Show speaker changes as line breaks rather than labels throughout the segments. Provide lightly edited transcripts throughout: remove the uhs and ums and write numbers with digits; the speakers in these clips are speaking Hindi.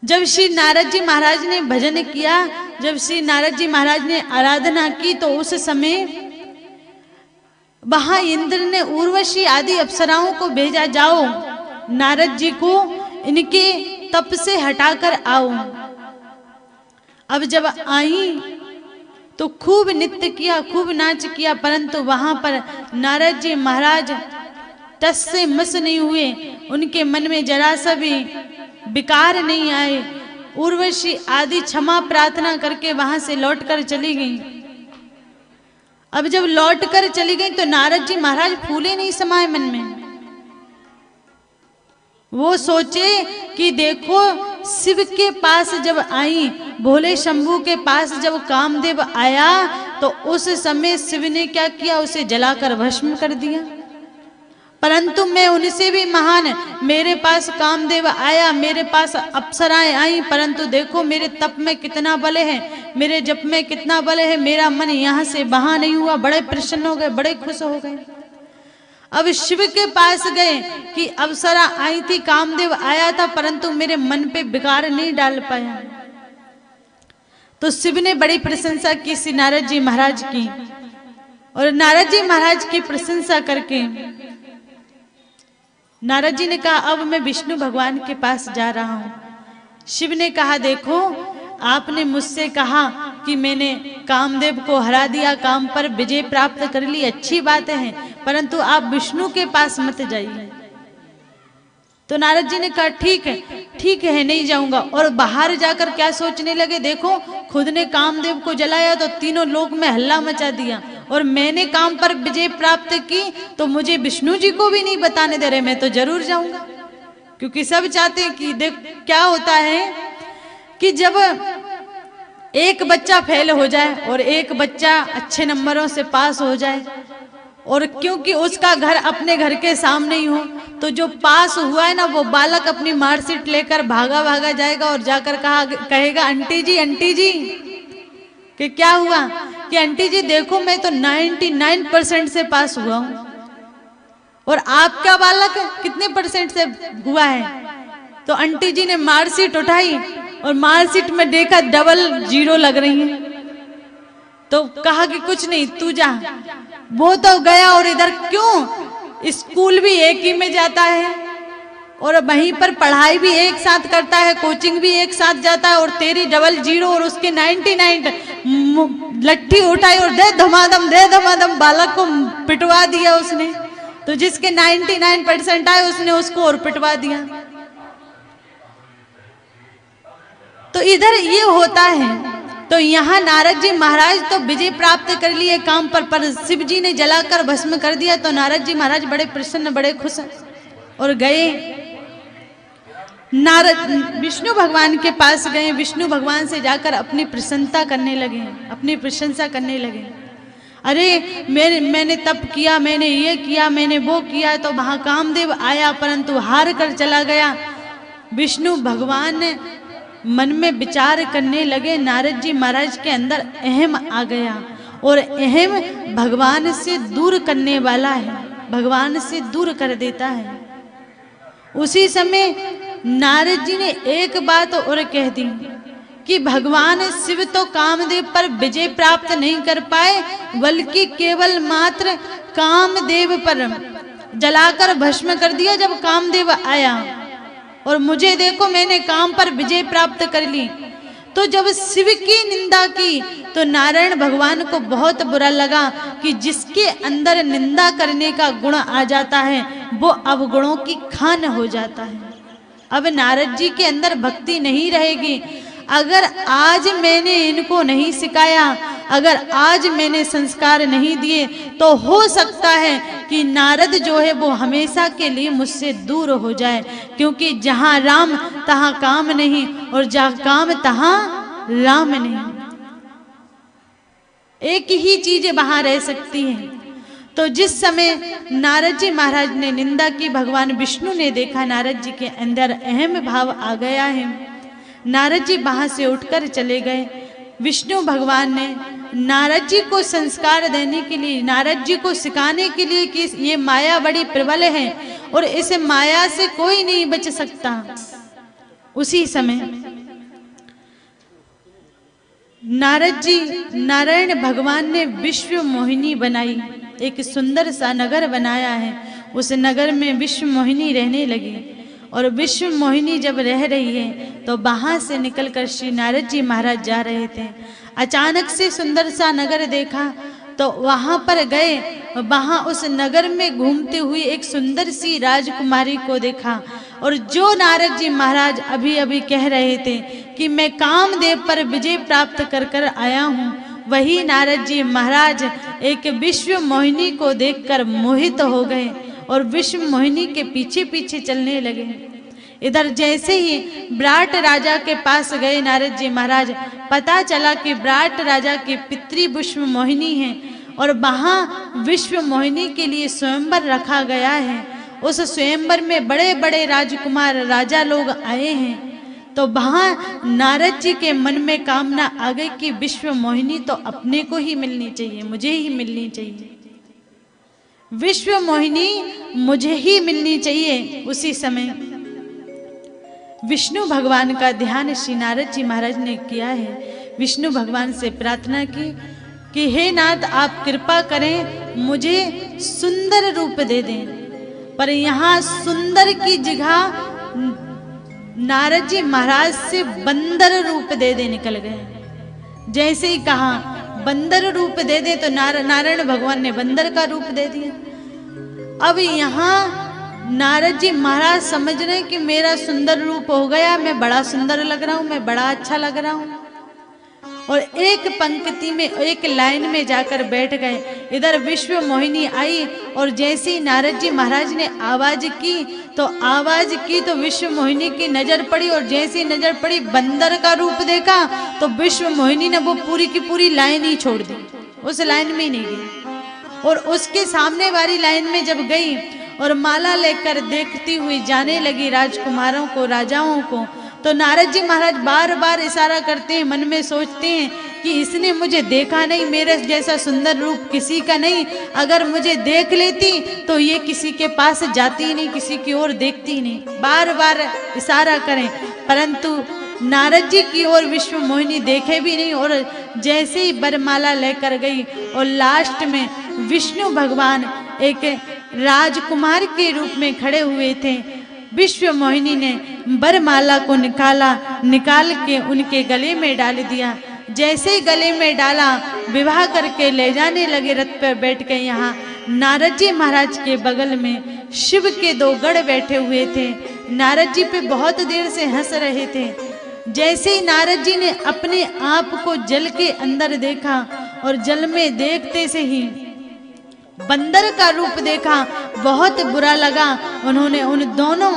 जब श्री नारद जी महाराज ने भजन किया, जब श्री नारद जी महाराज ने आराधना की, तो उस समय वहां इंद्र ने उर्वशी आदि अप्सराओं को भेजा, जाओ नारद जी को इनके तप से हटाकर आओ। अब जब आई तो खूब नृत्य किया, खूब नाच किया, परंतु वहां पर नारद जी महाराज टस से मस नहीं हुए, उनके मन में जरा सा भी विकार नहीं आए। उर्वशी आदि क्षमा प्रार्थना करके वहां से लौटकर चली गई। अब जब लौटकर चली गई तो नारद जी महाराज फूले नहीं समाये मन में। वो सोचे कि देखो शिव के पास जब आई, भोले शंभू के पास जब कामदेव आया, तो उस समय शिव ने क्या किया, उसे जलाकर भस्म कर दिया। परंतु मैं उनसे भी महान, मेरे पास कामदेव आया, मेरे पास अप्सराएं आई, परंतु देखो मेरे तप में कितना बल है, मेरे जप में कितना बल है, मेरा मन यहाँ से वहां नहीं हुआ। बड़े प्रसन्न हो गए, बड़े खुश हो गए। अब शिव के पास गए कि अप्सरा आई थी, कामदेव आया था, परंतु मेरे मन पे विकार नहीं डाल पाया। तो शिव ने बड़ी प्रशंसा की श्री नारद जी महाराज की, और नारद जी महाराज की प्रशंसा करके नारद जी ने कहा अब मैं विष्णु भगवान के पास जा रहा हूं। शिव ने कहा देखो आपने मुझसे कहा कि मैंने कामदेव को हरा दिया, काम पर विजय प्राप्त कर ली, अच्छी बात है, परंतु आप विष्णु के पास मत जाइए। तो नारद जी ने कहा ठीक है नहीं जाऊंगा। और बाहर जाकर क्या सोचने लगे, देखो खुद ने कामदेव को जलाया तो तीनों लोक में हल्ला मचा दिया, और मैंने काम पर विजय प्राप्त की तो मुझे विष्णु जी को भी नहीं बताने दे रहे, मैं तो जरूर जाऊंगा। क्योंकि सब चाहते हैं कि देख क्या होता है कि जब एक बच्चा फेल हो जाए और एक बच्चा अच्छे नंबरों से पास हो जाए, और क्योंकि उसका घर अपने घर के सामने ही हो, तो जो पास हुआ है ना वो बालक अपनी मार्कशीट लेकर भागा जाएगा और जाकर कहेगा आंटी जी कि क्या हुआ, कि आंटी जी देखो मैं तो 99% से पास हुआ हूं, और आपका बालक कितने परसेंट से हुआ है। तो आंटी जी ने मार्कशीट उठाई और मार्कशीट में देखा डबल 0 लग रही है। तो कहा कि कुछ नहीं तू जा। वो तो गया, और इधर क्यों स्कूल भी एक ही में जाता है और वहीं पर पढ़ाई भी एक साथ करता है, कोचिंग भी एक साथ जाता है, और तेरी डबल 0 और उसके 99, लट्ठी उठाई और दे धमाधम बालक को पिटवा दिया उसने। तो जिसके 99% आए उसने उसको और पिटवा दिया। तो इधर ये होता है। तो यहाँ नारद जी महाराज तो विजय प्राप्त कर लिए काम पर शिव जी ने जलाकर भस्म कर दिया। तो नारद जी महाराज बड़े प्रसन्न, बड़े खुश और गए नारद विष्णु भगवान के पास गए। विष्णु भगवान से जाकर अपनी प्रसन्नता करने लगे, अपनी प्रशंसा करने लगे। अरे मैंने तप किया, मैंने ये किया, मैंने वो किया, तो वहां कामदेव आया परंतु हार कर चला गया। विष्णु भगवान ने मन में विचार करने लगे, नारद जी महाराज के अंदर अहम आ गया, और अहम भगवान से दूर करने वाला है, भगवान से दूर कर देता है। उसी समय नारद जी ने एक बात और कह दी कि भगवान शिव तो कामदेव पर विजय प्राप्त नहीं कर पाए, बल्कि केवल मात्र कामदेव पर जलाकर भस्म कर दिया जब कामदेव आया, और मुझे देखो मैंने काम पर विजय प्राप्त कर ली। तो जब शिव की निंदा की तो नारायण भगवान को बहुत बुरा लगा कि जिसके अंदर निंदा करने का गुण आ जाता है वो अवगुणों की खान हो जाता है। अब नारद जी के अंदर भक्ति नहीं रहेगी। अगर आज मैंने इनको नहीं सिखाया, अगर आज मैंने संस्कार नहीं दिए, तो हो सकता है कि नारद जो है वो हमेशा के लिए मुझसे दूर हो जाए, क्योंकि जहाँ राम तहाँ काम नहीं, और जहाँ काम तहाँ राम नहीं। एक ही चीज वहां रह सकती है। तो जिस समय नारद जी महाराज ने निंदा की, भगवान विष्णु ने देखा नारद जी के अंदर अहम भाव आ गया है। नारद जी वहां से उठकर चले गए। विष्णु भगवान ने नारद जी को संस्कार देने के लिए, नारद जी को सिखाने के लिए कि ये माया बड़ी प्रबल है और इस माया से कोई नहीं बच सकता। उसी समय नारद जी, नारायण भगवान ने विश्व मोहिनी बनाई, एक सुंदर सा नगर बनाया है। उस नगर में विश्व मोहिनी रहने लगी और विश्व मोहिनी जब रह रही है तो वहां से निकलकर श्री नारद जी महाराज जा रहे थे। अचानक से सुंदर सा नगर देखा तो वहां पर गए। वहां उस नगर में घूमते हुए एक सुंदर सी राजकुमारी को देखा और जो नारद जी महाराज अभी अभी कह रहे थे कि मैं कामदेव पर विजय प्राप्त कर कर आया हूँ, वही नारद जी महाराज एक विश्व मोहिनी को देखकर मोहित हो गए और विश्व मोहिनी के पीछे पीछे चलने लगे। इधर जैसे ही विराट राजा के पास गए नारद जी महाराज, पता चला कि विराट राजा की पितृ विश्व मोहिनी है और वहाँ विश्व मोहिनी के लिए स्वयंवर रखा गया है। उस स्वयंवर में बड़े बड़े राजकुमार राजा लोग आए हैं। तो वहाँ नारद जी के मन में कामना आ गई कि विश्व मोहिनी तो अपने को ही मिलनी चाहिए, मुझे ही मिलनी चाहिए, विश्व मोहिनी मुझे ही मिलनी चाहिए। उसी समय विष्णु भगवान का ध्यान श्री नारद जी महाराज ने किया है। विष्णु भगवान से प्रार्थना की कि हे नाथ, आप कृपा करें, मुझे सुंदर रूप दे दें। पर यहाँ सुंदर की जगह नारद जी महाराज से बंदर रूप दे दे निकल गए। जैसे ही कहा बंदर रूप दे दे तो नारायण भगवान ने बंदर का रूप दे दिया। अब यहाँ नारद जी महाराज समझ रहे हैं कि मेरा सुंदर रूप हो गया, मैं बड़ा सुंदर लग रहा हूँ, मैं बड़ा अच्छा लग रहा हूँ, और एक पंक्ति में एक लाइन में जाकर बैठ गए। इधर विश्व मोहिनी आई और जैसे ही नारद जी महाराज ने आवाज की तो विश्व मोहिनी की नजर पड़ी और जैसे ही नजर पड़ी बंदर का रूप देखा तो विश्व मोहिनी ने वो पूरी की पूरी लाइन ही छोड़ दी, उस लाइन में ही नहीं गई। और उसके सामने वाली लाइन में जब गई और माला लेकर देखती हुई जाने लगी राजकुमारों को, राजाओं को, तो नारद जी महाराज बार बार इशारा करते हैं, मन में सोचते हैं कि इसने मुझे देखा नहीं, मेरे जैसा सुंदर रूप किसी का नहीं, अगर मुझे देख लेती तो ये किसी के पास जाती ही नहीं, किसी की ओर देखती ही नहीं, बार बार इशारा करें, परंतु नारद जी की ओर विश्व मोहिनी देखे भी नहीं। और जैसे ही वरमाला लेकर गई और लास्ट में विष्णु भगवान एक राजकुमार के रूप में खड़े हुए थे। विश्व मोहिनी ने वरमाला को निकाल के उनके गले में डाल दिया। जैसे ही गले में डाला, विवाह करके ले जाने लगे रथ पर बैठ के। यहाँ नारद जी महाराज के बगल में शिव के 2 गढ़ बैठे हुए थे। नारद जी पे बहुत देर से हंस रहे थे। जैसे ही नारद जी ने अपने आप को जल के अंदर देखा और जल में देखते से ही बंदर का रूप देखा, बहुत बुरा लगा। उन्होंने उन दोनों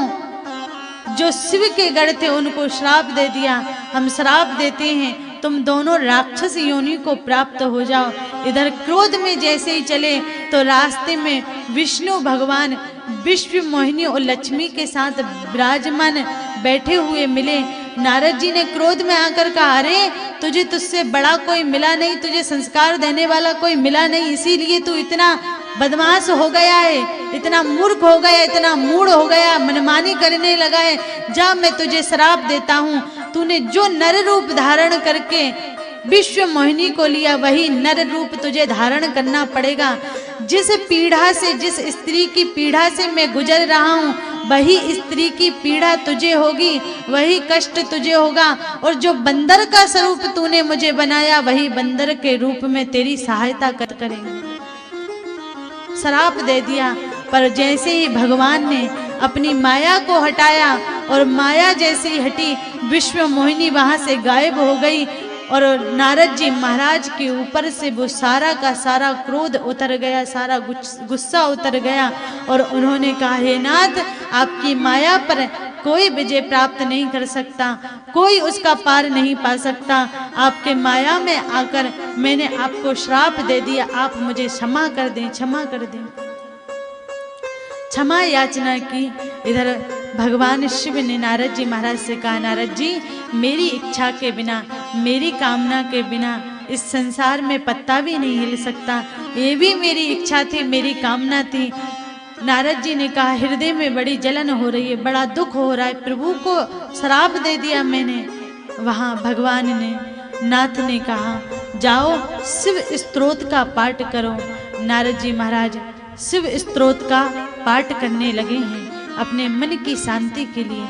जो शिव के गढ़ थे उनको श्राप दे दिया, हम श्राप देते हैं तुम दोनों राक्षस योनि को प्राप्त हो जाओ। इधर क्रोध में जैसे ही चले तो रास्ते में विष्णु भगवान विश्व मोहिनी और लक्ष्मी के साथ विराजमान बैठे हुए मिले। नारद जी ने क्रोध में आकर कहा, अरे तुझे तुझसे बड़ा कोई मिला नहीं, तुझे संस्कार देने वाला कोई मिला नहीं, इसीलिए तू इतना बदमाश हो गया है, इतना मूर्ख हो गया, इतना मूढ़ हो गया, मनमानी करने लगा है। जा, मैं तुझे श्राप देता हूँ, तूने जो नर रूप धारण करके विश्व मोहिनी को लिया वही नर रूप तुझे धारण करना पड़ेगा। जिस पीड़ा से, जिस स्त्री की पीड़ा से मैं गुजर रहा हूँ वही स्त्री की पीड़ा तुझे होगी, वही कष्ट तुझे होगा, और जो बंदर का स्वरूप तूने मुझे बनाया वही बंदर के रूप में तेरी सहायता करेंगे। श्राप दे दिया। पर जैसे ही भगवान ने अपनी माया को हटाया और माया जैसे ही हटी, विश्व मोहिनी वहां से गायब हो गई और नारद जी महाराज के ऊपर से वो सारा का सारा क्रोध उतर गया, सारा गुस्सा उतर गया। और उन्होंने कहा, हे नाथ, आपकी माया पर कोई विजय प्राप्त नहीं कर सकता, कोई उसका पार नहीं पा सकता। आपके माया में आकर मैंने आपको श्राप दे दिया, आप मुझे क्षमा कर दें, क्षमा कर दें। क्षमा याचना की। इधर भगवान शिव ने नारद जी महाराज से कहा, नारद जी, मेरी इच्छा के बिना, मेरी कामना के बिना इस संसार में पत्ता भी नहीं हिल सकता, ये भी मेरी इच्छा थी, मेरी कामना थी। नारद जी ने कहा, हृदय में बड़ी जलन हो रही है, बड़ा दुख हो रहा है, प्रभु को श्राप दे दिया मैंने। वहाँ भगवान ने नाथ ने कहा, जाओ शिव स्तोत्र का पाठ करो। नारद जी महाराज शिव स्तोत्र का पाठ करने लगे हैं अपने मन की शांति के लिए।